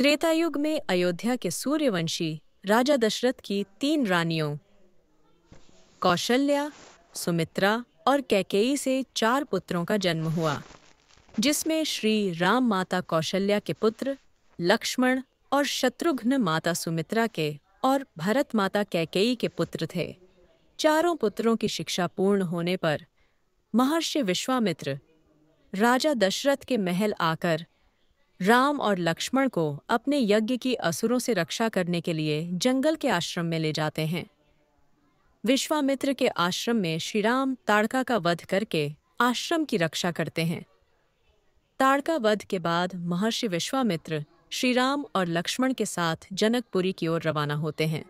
त्रेता युग में अयोध्या के सूर्यवंशी राजा दशरथ की 3 रानियों कौशल्या, सुमित्रा और कैकेयी से 4 पुत्रों का जन्म हुआ, जिसमें श्री राम माता कौशल्या के पुत्र लक्ष्मण और शत्रुघ्न माता सुमित्रा के और भरत माता कैकेयी के पुत्र थे। चारों पुत्रों की शिक्षा पूर्ण होने पर महर्षि विश्वामित्र राजा दशरथ के महल आकर राम और लक्ष्मण को अपने यज्ञ की असुरों से रक्षा करने के लिए जंगल के आश्रम में ले जाते हैं। विश्वामित्र के आश्रम में श्री राम ताड़का का वध करके आश्रम की रक्षा करते हैं। ताड़का वध के बाद महर्षि विश्वामित्र श्री राम और लक्ष्मण के साथ जनकपुरी की ओर रवाना होते हैं।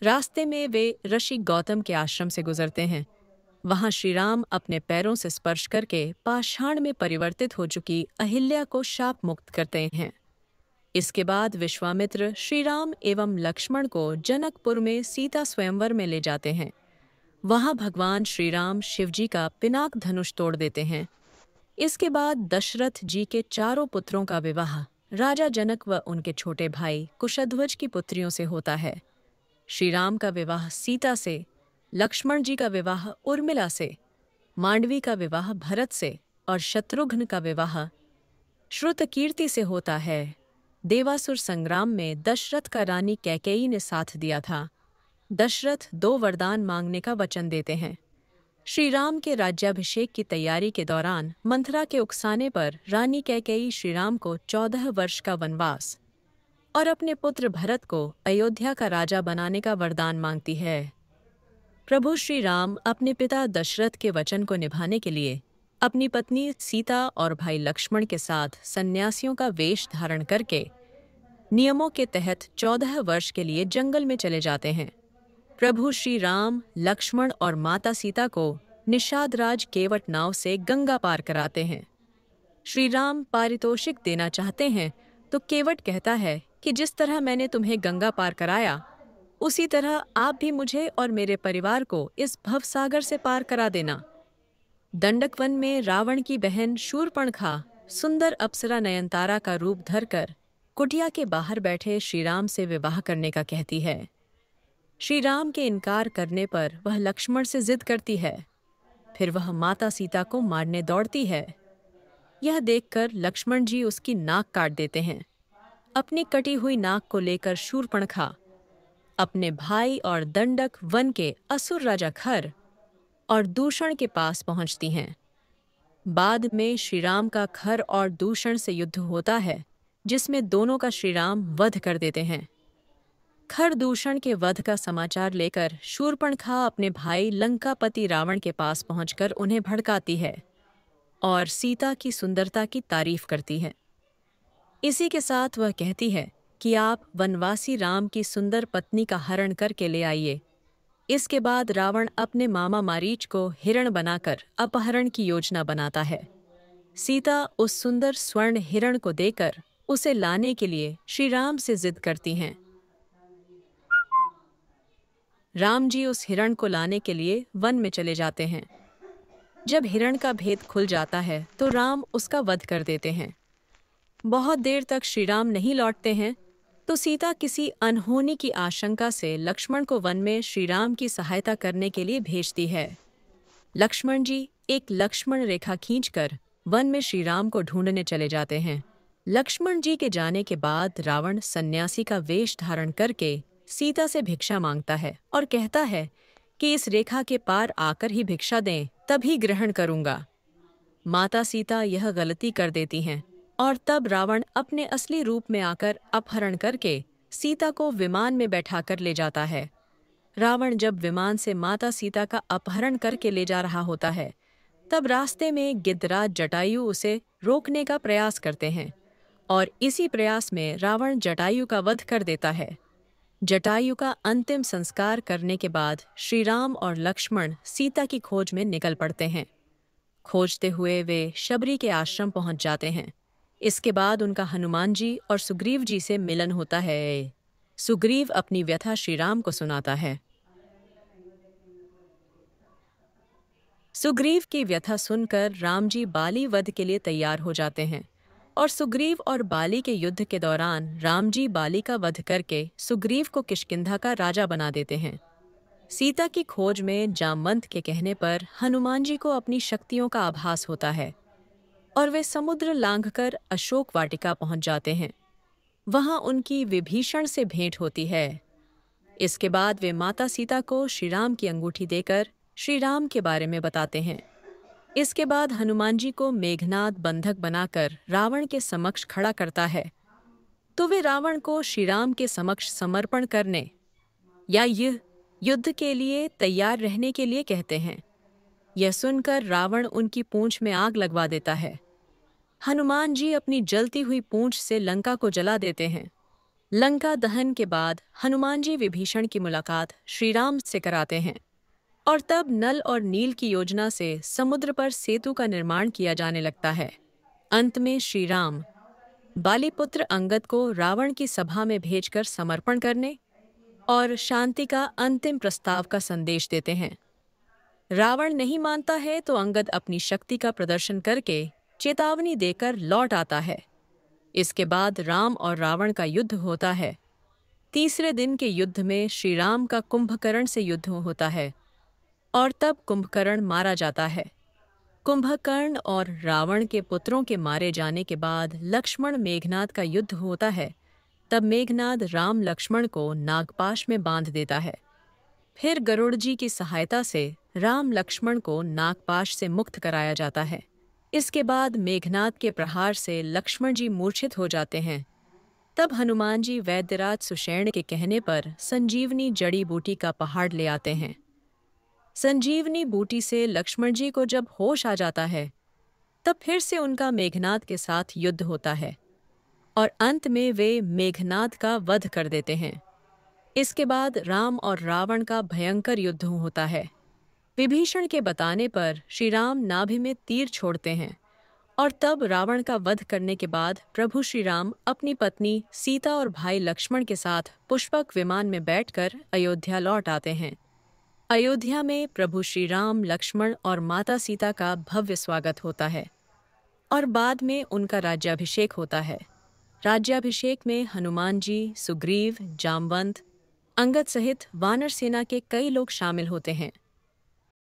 रास्ते में वे ऋषि गौतम के आश्रम से गुजरते हैं। वहां श्री राम अपने पैरों से स्पर्श करके पाषाण में परिवर्तित हो चुकी अहिल्या को शाप मुक्त करते हैं। इसके बाद विश्वामित्र श्री राम एवं लक्ष्मण को जनकपुर में सीता स्वयंवर में ले जाते हैं। वहां भगवान श्री राम शिवजी का पिनाक धनुष तोड़ देते हैं। इसके बाद दशरथ जी के चारों पुत्रों का विवाह राजा जनक व उनके छोटे भाई कुशध्वज की पुत्रियों से होता है। श्री राम का विवाह सीता से, लक्ष्मण जी का विवाह उर्मिला से, मांडवी का विवाह भरत से और शत्रुघ्न का विवाह श्रुतकीर्ति से होता है। देवासुर संग्राम में दशरथ का रानी कैकेयी ने साथ दिया था। दशरथ 2 वरदान मांगने का वचन देते हैं। श्री राम के राज्याभिषेक की तैयारी के दौरान मंथरा के उकसाने पर रानी कैकेयी श्री राम को 14 वर्ष का वनवास और अपने पुत्र भरत को अयोध्या का राजा बनाने का वरदान मांगती है। प्रभु श्री राम अपने पिता दशरथ के वचन को निभाने के लिए अपनी पत्नी सीता और भाई लक्ष्मण के साथ सन्यासियों का वेश धारण करके नियमों के तहत 14 वर्ष के लिए जंगल में चले जाते हैं। प्रभु श्री राम, लक्ष्मण और माता सीता को निषाद राज केवट नाव से गंगा पार कराते हैं। श्री राम पारितोषिक देना चाहते हैं तो केवट कहता है कि जिस तरह मैंने तुम्हें गंगा पार कराया, उसी तरह आप भी मुझे और मेरे परिवार को इस भवसागर से पार करा देना। दंडकवन में रावण की बहन शूर्पणखा सुंदर अप्सरा नयनतारा का रूप धरकर कुटिया के बाहर बैठे श्री राम से विवाह करने का कहती है। श्री राम के इनकार करने पर वह लक्ष्मण से जिद करती है। फिर वह माता सीता को मारने दौड़ती है। यह देखकर लक्ष्मण जी उसकी नाक काट देते हैं। अपनी कटी हुई नाक को लेकर शूर्पणखा अपने भाई और दंडक वन के असुर राजा खर और दूषण के पास पहुंचती हैं। बाद में श्री राम का खर और दूषण से युद्ध होता है, जिसमें दोनों का श्री राम वध कर देते हैं। खर दूषण के वध का समाचार लेकर शूर्पणखा अपने भाई लंकापति रावण के पास पहुंचकर उन्हें भड़काती है और सीता की सुंदरता की तारीफ करती है। इसी के साथ वह कहती है कि आप वनवासी राम की सुंदर पत्नी का हरण करके ले आइए। इसके बाद रावण अपने मामा मारीच को हिरण बनाकर अपहरण की योजना बनाता है। सीता उस सुंदर स्वर्ण हिरण को देकर उसे लाने के लिए श्री राम से जिद करती हैं। राम जी उस हिरण को लाने के लिए वन में चले जाते हैं। जब हिरण का भेद खुल जाता है तो राम उसका वध कर देते हैं। बहुत देर तक श्री राम नहीं लौटते हैं तो सीता किसी अनहोनी की आशंका से लक्ष्मण को वन में श्री राम की सहायता करने के लिए भेजती है। लक्ष्मण जी एक लक्ष्मण रेखा खींचकर वन में श्री राम को ढूंढने चले जाते हैं। लक्ष्मण जी के जाने के बाद रावण सन्यासी का वेश धारण करके सीता से भिक्षा मांगता है और कहता है कि इस रेखा के पार आकर ही भिक्षा दें, तभी ग्रहण करूंगा। माता सीता यह गलती कर देती हैं और तब रावण अपने असली रूप में आकर अपहरण करके सीता को विमान में बैठाकर ले जाता है। रावण जब विमान से माता सीता का अपहरण करके ले जा रहा होता है, तब रास्ते में गिद्धराज जटायु उसे रोकने का प्रयास करते हैं और इसी प्रयास में रावण जटायु का वध कर देता है। जटायु का अंतिम संस्कार करने के बाद श्री राम और लक्ष्मण सीता की खोज में निकल पड़ते हैं। खोजते हुए वे शबरी के आश्रम पहुंच जाते हैं। इसके बाद उनका हनुमान जी और सुग्रीव जी से मिलन होता है। सुग्रीव अपनी व्यथा श्री राम को सुनाता है। सुग्रीव की व्यथा सुनकर राम जी बाली वध के लिए तैयार हो जाते हैं और सुग्रीव और बाली के युद्ध के दौरान राम जी बाली का वध करके सुग्रीव को किष्किंधा का राजा बना देते हैं। सीता की खोज में जामवंत के कहने पर हनुमान जी को अपनी शक्तियों का आभास होता है और वे समुद्र लांघकर अशोक वाटिका पहुंच जाते हैं। वहां उनकी विभीषण से भेंट होती है। इसके बाद वे माता सीता को श्रीराम की अंगूठी देकर श्रीराम के बारे में बताते हैं। इसके बाद हनुमान जी को मेघनाद बंधक बनाकर रावण के समक्ष खड़ा करता है, तो वे रावण को श्रीराम के समक्ष समर्पण करने या यह युद्ध के लिए तैयार रहने के लिए कहते हैं। यह सुनकर रावण उनकी पूंछ में आग लगवा देता है। हनुमान जी अपनी जलती हुई पूंछ से लंका को जला देते हैं। लंका दहन के बाद हनुमान जी विभीषण की मुलाकात श्रीराम से कराते हैं और तब नल और नील की योजना से समुद्र पर सेतु का निर्माण किया जाने लगता है। अंत में श्रीराम बालीपुत्र अंगद को रावण की सभा में भेजकर समर्पण करने और शांति का अंतिम प्रस्ताव का संदेश देते हैं। रावण नहीं मानता है तो अंगद अपनी शक्ति का प्रदर्शन करके चेतावनी देकर लौट आता है। इसके बाद राम और रावण का युद्ध होता है। तीसरे दिन के युद्ध में श्रीराम का कुंभकर्ण से युद्ध होता है और तब कुंभकर्ण मारा जाता है। कुंभकर्ण और रावण के पुत्रों के मारे जाने के बाद लक्ष्मण मेघनाद का युद्ध होता है। तब मेघनाद राम लक्ष्मण को नागपाश में बांध देता है। फिर गरुड़ जी की सहायता से राम लक्ष्मण को नागपाश से मुक्त कराया जाता है। इसके बाद मेघनाद के प्रहार से लक्ष्मण जी मूर्छित हो जाते हैं। तब हनुमान जी वैद्यराज सुषेण के कहने पर संजीवनी जड़ी बूटी का पहाड़ ले आते हैं। संजीवनी बूटी से लक्ष्मण जी को जब होश आ जाता है, तब फिर से उनका मेघनाद के साथ युद्ध होता है और अंत में वे मेघनाद का वध कर देते हैं। इसके बाद राम और रावण का भयंकर युद्ध होता है। विभीषण के बताने पर श्री राम नाभि में तीर छोड़ते हैं और तब रावण का वध करने के बाद प्रभु श्री राम अपनी पत्नी सीता और भाई लक्ष्मण के साथ पुष्पक विमान में बैठकर अयोध्या लौट आते हैं। अयोध्या में प्रभु श्री राम, लक्ष्मण और माता सीता का भव्य स्वागत होता है और बाद में उनका राज्याभिषेक होता है। राज्याभिषेक में हनुमान जी, सुग्रीव, जामवंत, अंगद सहित वानर सेना के कई लोग शामिल होते हैं।